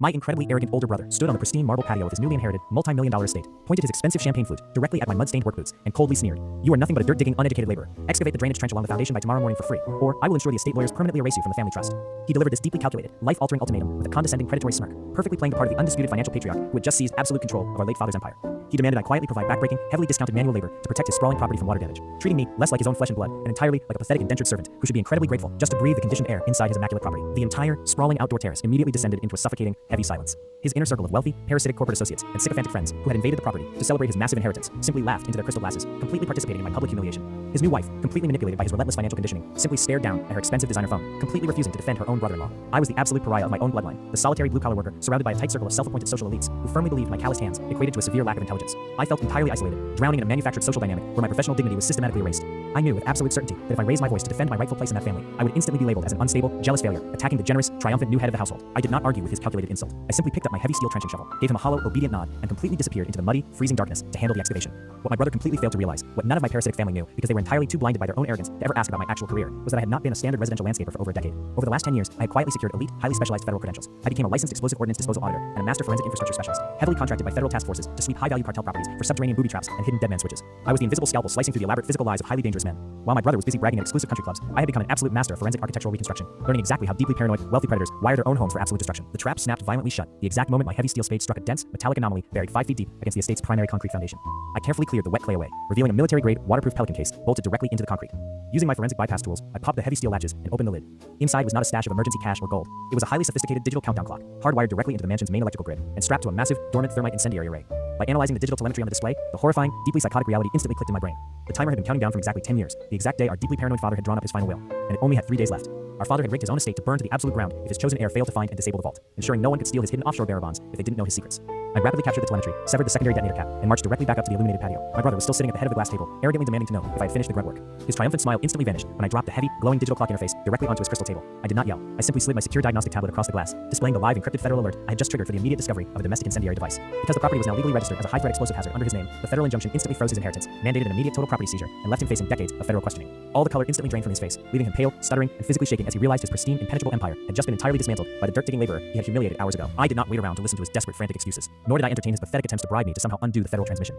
My incredibly arrogant older brother stood on the pristine marble patio of his newly inherited, multi-million-dollar estate, pointed his expensive champagne flute directly at my mud-stained work boots, and coldly sneered, "You are nothing but a dirt-digging, uneducated laborer. Excavate the drainage trench along the foundation by tomorrow morning for free, or I will ensure the estate lawyers permanently erase you from the family trust." He delivered this deeply calculated, life-altering ultimatum with a condescending, predatory smirk, perfectly playing the part of the undisputed financial patriarch who had just seized absolute control of our late father's empire. He demanded I quietly provide backbreaking, heavily discounted manual labor to protect his sprawling property from water damage, treating me less like his own flesh and blood and entirely like a pathetic indentured servant who should be incredibly grateful just to breathe the conditioned air inside his immaculate property. The entire, sprawling outdoor terrace immediately descended into a suffocating, heavy silence. His inner circle of wealthy, parasitic corporate associates and sycophantic friends who had invaded the property to celebrate his massive inheritance simply laughed into their crystal glasses, completely participating in my public humiliation. His new wife, completely manipulated by his relentless financial conditioning, simply stared down at her expensive designer phone, completely refusing to defend her own brother-in-law. I was the absolute pariah of my own bloodline, the solitary blue-collar worker surrounded by a tight circle of self-appointed social elites who firmly believed my calloused hands equated to a severe lack of intelligence. I felt entirely isolated, drowning in a manufactured social dynamic where my professional dignity was systematically erased. I knew with absolute certainty that if I raised my voice to defend my rightful place in that family, I would instantly be labeled as an unstable, jealous failure, attacking the generous, triumphant new head of the household. I did not argue with his calculated insult. I simply picked up my heavy steel trenching shovel, gave him a hollow, obedient nod, and completely disappeared into the muddy, freezing darkness to handle the excavation. What my brother completely failed to realize, what none of my parasitic family knew because they were entirely too blinded by their own arrogance to ever ask about my actual career, was that I had not been a standard residential landscaper for over a decade. Over the last 10 years, I had quietly secured elite, highly specialized federal credentials. I became a licensed explosive ordnance disposal auditor and a master forensic infrastructure specialist, heavily contracted by federal task forces to sweep high-value cartel properties for subterranean booby traps and hidden deadman switches. I was the invisible scalpel slicing through the elaborate physical lies of highly dangerous men. While my brother was busy bragging at exclusive country clubs, I had become an absolute master of forensic architectural reconstruction, learning exactly how deeply paranoid, wealthy predators wire their own homes for absolute destruction. The trap snapped violently shut the exact moment my heavy steel spade struck a dense, metallic anomaly buried 5 feet deep against the estate's primary concrete foundation. I carefully cleared the wet clay away, revealing a military-grade, waterproof pelican case bolted directly into the concrete. Using my forensic bypass tools, I popped the heavy steel latches and opened the lid. Inside was not a stash of emergency cash or gold. It was a highly sophisticated digital countdown clock, hardwired directly into the mansion's main electrical grid and strapped to a massive, dormant thermite incendiary array. By analyzing the digital telemetry on the display, the horrifying, deeply psychotic reality instantly clicked in my brain. The timer had been counting down from exactly 10 years, the exact day our deeply paranoid father had drawn up his final will, and it only had 3 days left. Our father had rigged his own estate to burn to the absolute ground if his chosen heir failed to find and disable the vault, ensuring no one could steal his hidden offshore bearer bonds if they didn't know his secrets. I rapidly captured the telemetry, severed the secondary detonator cap, and marched directly back up to the illuminated patio. My brother was still sitting at the head of the glass table, arrogantly demanding to know if I had finished the grunt work. His triumphant smile instantly vanished when I dropped the heavy, glowing digital clock interface directly onto his crystal table. I did not yell. I simply slid my secure diagnostic tablet across the glass, displaying the live encrypted federal alert I had just triggered for the immediate discovery of a domestic incendiary device. Because the property was now legally registered as a high-threat explosive hazard under his name, the federal injunction instantly froze his inheritance, mandated an immediate total property seizure, and left him facing decades of federal questioning. All the color instantly drained from his face, leaving him pale, stuttering, and physically shaking as he realized his pristine, impenetrable empire had just been entirely dismantled by the dirt-digging laborer he had humiliated hours ago. I did not wait around to listen to his desperate, frantic excuses, nor did I entertain his pathetic attempts to bribe me to somehow undo the federal transmission.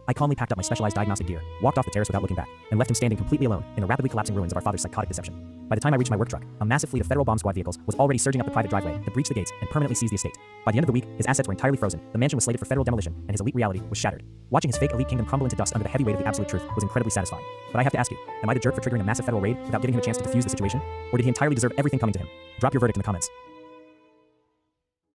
I calmly packed up my specialized diagnostic gear, walked off the terrace without looking back, and left him standing completely alone in the rapidly collapsing ruins of our father's psychotic deception. By the time I reached my work truck, a massive fleet of federal bomb squad vehicles was already surging up the private driveway to breach the gates and permanently seize the estate. By the end of the week, his assets were entirely frozen, the mansion was slated for federal demolition, and his elite reality was shattered. Watching his fake elite kingdom crumble into dust under the heavy weight of the absolute truth was incredibly satisfying. But I have to ask you, am I the jerk for triggering a massive federal raid without giving him a chance to defuse the situation? Or did he entirely deserve everything coming to him? Drop your verdict in the comments.